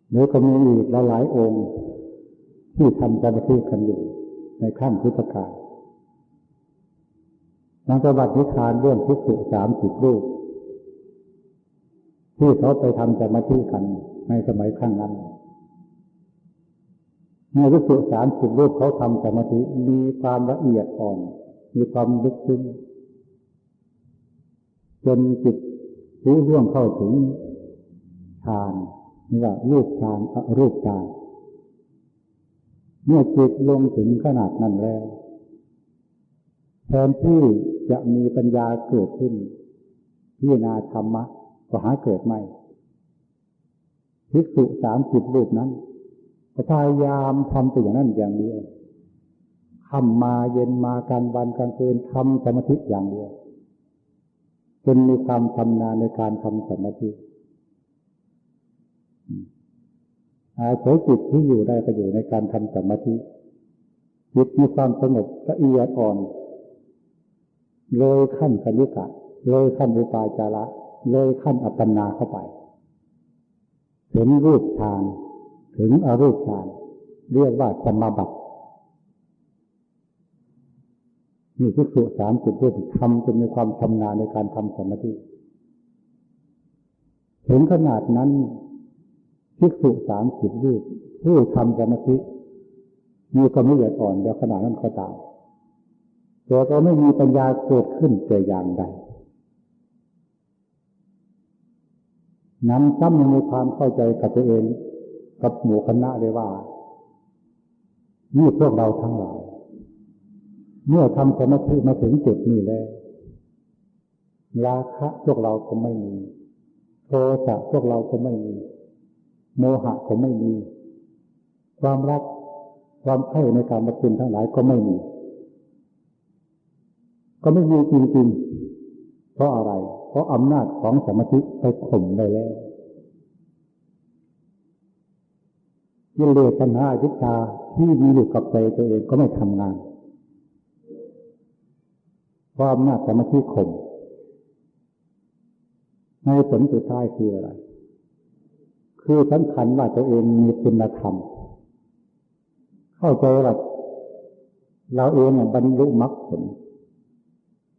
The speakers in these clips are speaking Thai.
หรือก็มีอีกหลายองค์ที่ทำสมาธิกันอยู่ในขั้นพุทธกาลนักปฏิบัตินิทานเรื่องภิกษุ30 รูปที่เขาไปทำสมาธิกันในสมัยข้างนั้นเมื่อภิกษุ30 รูปเขาทำสมาธิมีความละเอียดอ่อนมีความลึกซึ้งจนจิตรู้ล่วงเข้าถึงฌานนี่ว่ารูปฌานอรูปฌานเมื่อจิตลงถึงขนาดนั้นแล้วแทนที่จะมีปัญญาเกิดขึ้นพิจารณาธรรมะก็หาเกิดไม่ภิกษุ30 รูปนั้นพยายามทำแต่อย่างนั้นอย่างเดียวค่ำมาเย็นมากลางวันกลางคืนทำสมาธิอย่างเดียวจนมีความชำนาญในการทำสมาธิอาศัยจิตที่อยู่ได้ก็อยู่ในการทำสมาธิจิตมีความสงบละเอียดอ่อนเลยขั้นคณิกะเลยขั้นอุปาจาระเลยขั้นอัปปนาเข้าไปถึงรูปฌานถึงอรูปฌานเรียกว่าสมาบัตินี่ภิกษุ30 รูปทำจนมีความชำนาญในการทำสมาธิถึงขนาดนั้นภิกษุ30 รูปผู้ทำสมาธิมีความละเอียดอ่อนแล้วขนาดนั้นก็ตามแต่ก็ไม่มีปัญญาเกิดขึ้นแต่อย่างใดนั้นซ้ำยังมีความเข้าใจกับตัวเองกับหมู่คณะเลยว่านี่พวกเราทั้งหลายเมื่อทำสมาธิมาถึงจุดนี้แล้วราคะพวกเราก็ไม่มีโทสะพวกเราก็ไม่มีโมหะก็ไม่มีความรักความใคร่ในการมาคุณทั้งหลายก็ไม่มีจริงๆเพราะอะไรเพราะอำนาจของสมาธิไปข่มได้แล้วกิเลสตัณหาอวิชชาที่มีอยู่กับใจตัวเองก็ไม่ทำงานเพราะอำนาจสมาธิข่มในผลสุดท้ายคืออะไรคือสำคัญว่าตัวเองมีคุณธรรมเข้าใจว่าเราเองบรรลุมรรคผล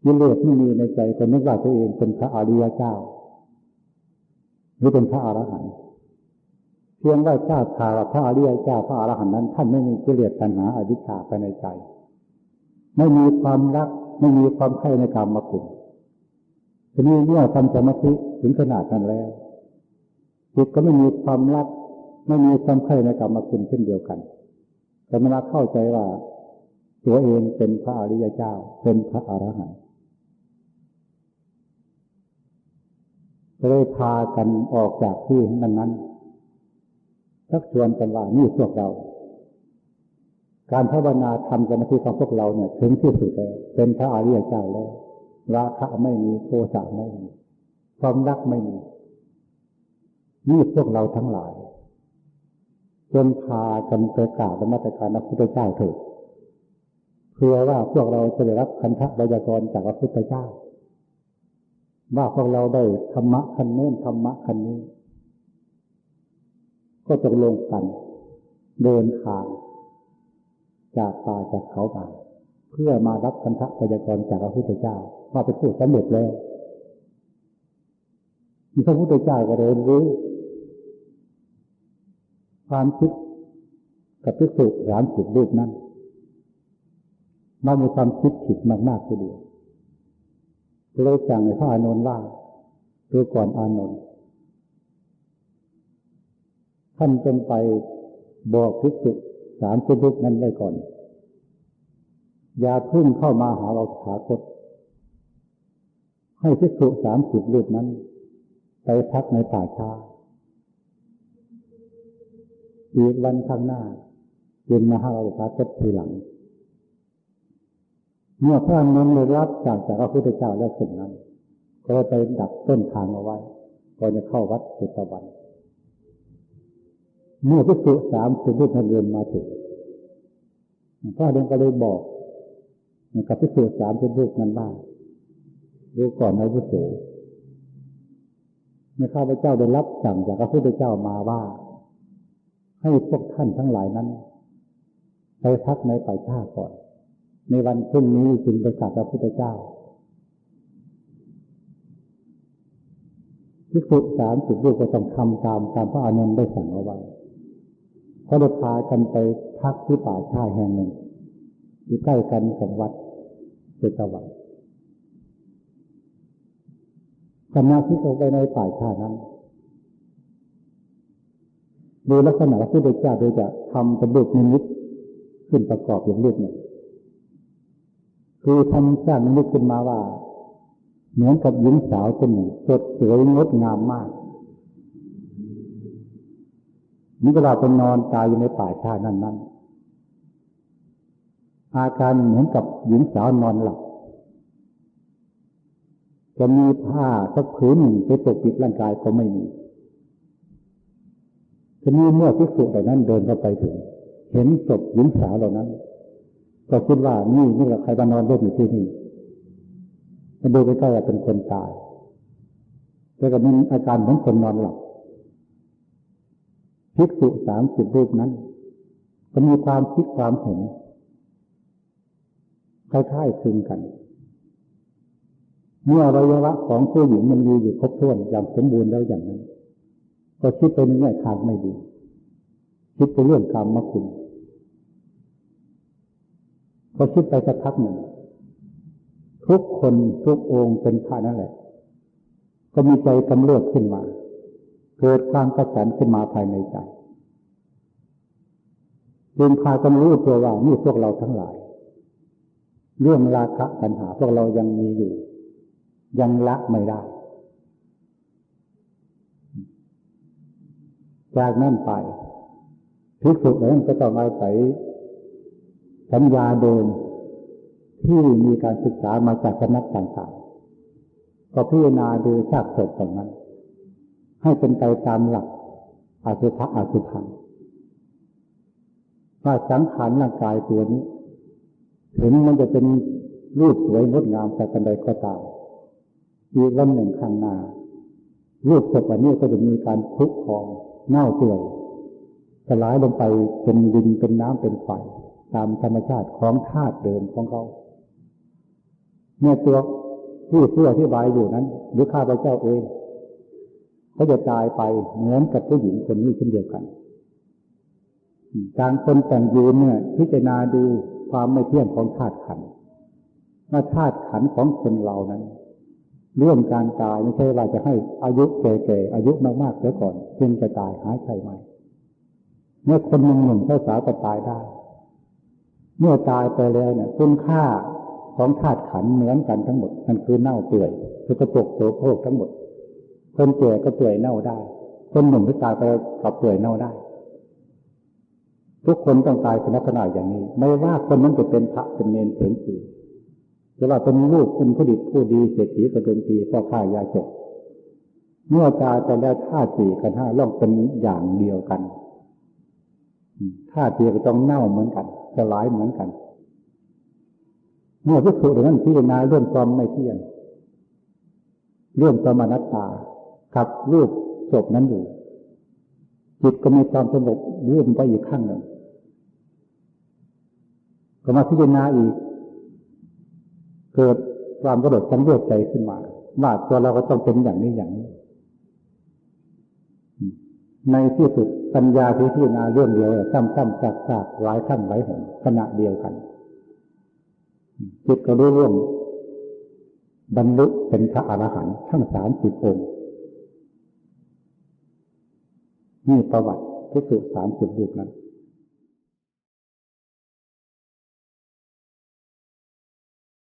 กิเลสไม่มีในใจก็นึกว่าตัวเองเป็นพระอริยเจ้าหรือเป็นพระอรหันต์เพียงว่าทราบข่าวพระอริยเจ้าพระอรหันต์นั้นท่านไม่มีกิเลสตัณหาอวิชชาภายในใจไม่มีความรักไม่มีความใคร่ในกามคุณทีนี้เมื่อทำสมาธิถึงขนาดนั้นแล้วจิตก็ไม่มีความรักไม่มีความใคร่ในกามคุณเช่นเดียวกันแต่เมื่อเข้าใจว่าตัวเองเป็นพระอริยเจ้าเป็นพระอรหันต์เลยพากันออกจากที่นั้นชักชวนกันว่านี่พวกเราการภาวนาทำสมาธิของพวกเราเนี่ยถึงที่สุดแล้วเป็นพระอริยเจ้าแล้วราคะไม่มีโทสะไม่มีความรักไม่มีนี่พวกเราทั้งหลายจนพากันไปกราบนมัสการพระพุทธเจ้าเถิดเพื่อว่าพวกเราจะได้รับคันธไวยากรณ์จากพระพุทธเจ้าว่าพวกเราได้ธรรมะขั้นโน้นธรรมะขั้นนี้ก็จะลงกันเดินทางจากป่าจากเขามาเพื่อมารับคันธไวยากรณ์จากพระพุทธเจ้าว่าเป็นผู้สำเร็จแล้วพระพุทธเจ้าก็เรียนรู้ความคิดกับภิกษุ30 รูปนั้นมันมีความคิดผิดมากๆทีเดียวเลยสั่งให้พระอานนท์ว่าดูก่อนอานนท์ท่านจงไปบอกภิกษุ30 รูปนั้นไว้ก่อนอย่าเพิ่งเข้ามาหาเราตถาคตให้ภิกษุ30 รูปนั้นไปพักในป่าช้าอีกวันข้างหน้าจึงมาหาเราตถาคตทีหลังเมื่อพระอานนท์ได้รับจากพระพุทธเจ้าแล้วสิ่งนั้นก็ไปดักต้นทางเอาไว้ก่อนจะเข้าวัดเจตวันเมื่อภิกษุ30 รูปเดินมาถึงพระอานนท์ก็เลยบอกกับภิกษุ30 รูปนั้นว่าดูก่อนนะภิกษุเมื่อข้าพเจ้าได้รับสั่งจากพระพุทธเจ้ามาว่า ให้พวกท่านทั้งหลายนั้นไปพักในป่าช้าก่อนในวันพรุ่งนี้จึงไปกราบพระพุทธเจ้าภิกษุ30 รูปก็ต้องทำตามพระอานนท์ได้สั่งเอาไว้ก็ได้พากันไปพักที่ป่าช้าแห่งหนึ่งอยู่ใกล้กันกับวัดเจตวันคณะที่เข้าไปในป่าช้านั้นโดยลักษณะพระพุทธเจ้าโดยจะทำเป็นรูปนิมิตขึ้นประกอบอย่างรูปหนึ่งคือทำสร้างนิมิตขึ้นมาว่าเหมือนกับหญิงสาวคนหนึ่งสดสวยงดงามมากนี่ก็เราไปนอนตายอยู่ในป่าช้านั้นอาการเหมือนกับหญิงสาวนอนหลับจะมีผ้าสักผืนหนึ่งไปปกปิดร่างกายก็ไม่มีทีนี้เมื่อภิกษุเหล่านั้นเดินเข้าไปถึงเห็นศพหญิงสาวเหล่านั้นก็คิดว่านี่แหละใครมานอนเล่นอยู่ที่นี่มาดูใกล้ๆว่าเป็นคนตายแต่ก็มีอาการเหมือนคนนอนหลับภิกษุ30 รูปนั้นก็มีความคิดความเห็นคล้ายๆคลึงกันเมื่ออวัยวะของผู้หญิงมันมีอยู่ครบถ้วนอย่างสมบูรณ์แล้วอย่างนั้นก็คิดไปในแง่ทางไม่ดีคิดไปเรื่องกรรมคุณก็คิดไปสักพักหนึ่งทุกคนทุกองค์เป็นพระนั่นแหละก็มีใจกำเริบขึ้นมาเกิดความกระสันขึ้นมาภายในใจจึงพากันรู้ตัวว่านี่พวกเราทั้งหลายเรื่องราคะตัณหาพวกเรายังมีอยู่ยังละไม่ได้จากนั้นไปภิกษุเหล่านั้นก็ต้องอาศัยสัญญาเดิมที่มีการศึกษามาจากสำนักต่างๆก็พิจารณาดูซากศพเหล่านั้นให้เป็นไปตามหลักอสุภะอสุภังว่าสังขารร่างกายตัวนี้ถึงมันจะเป็นรูปสวยงดงามแต่กันใดก็ตามอีกวันหนึ่งข้างหน้ารูปศพอันนี้ก็จะมีการผุพองเน่าเปื่อยสลายลงไปเป็นดินเป็นน้ำเป็นไฟตามธรรมชาติของธาตุเดิมของเขาเมื่อตัวผู้อธิบายอยู่นั้นหรือข้าพเจ้าเองเขาจะตายไปเหมือนกับผู้หญิงคนนี้เช่นเดียวกันต่างคนต่างยืนเนี่ยพิจารณาดูความไม่เที่ยงของธาตุขันธ์ว่าธาตุขันธ์ของคนเรานั้นเรื่องการตายไม่ใช่ว่าจะให้อายุแก่ๆอายุมากๆเสียก่อนจึงจะตายหาใช่ไหมเมื่อคนหนุ่มๆสาวๆก็ตายได้เมื่อตายไปแล้วเนี่ยคุณค่าของธาตุขันธ์เหมือนกันทั้งหมดมันคือเน่าเปื่อยคือกระจกโสโครกทั้งหมดคนแก่ก็เปื่อยเน่าได้คนหนุ่มที่ตายไปก็เปื่อยเน่าได้ทุกคนต้องตายเป็นลักษณะอย่างนี้ไม่ว่าคนนั้นจะเป็นพระเป็นเณรเป็นศีลจะว่าเป็นลูกเป็นผู้ดีผู้ดีเศรษฐีกระดุมปีพ่อข้ายาจกเมื่อตายไปแล้วธาตุสี่ขันธ์ห้าต้องเป็นอย่างเดียวกันธาตุสี่ก็ต้องเน่าเหมือนกันสลายเหมือนกันเมื่อภิกษุเหล่านั้นพิจารณาเรื่องความไม่เที่ยงเรื่องความอนัตตากับรูปศพนั้นอยู่จิตก็มีความสงบเลื่อนไปอีกขั้นหนึ่งก็มาพิจารณาอีกเกิดความกระโดดสังเวชใจขึ้นมาว่าตัวเราก็ต้องเป็นอย่างนี้อย่างนี้ในที่สุดปัญญาที่พิจารณาเรื่องเดียวซ้ำๆซากๆหลายครั้งหลายหนขณะเดียวกันจิตก็รู้เรื่องบรรลุเป็นพระอรหันต์ทั้ง30 องค์นี่ประวัติภิกษุ30 รูปนั้น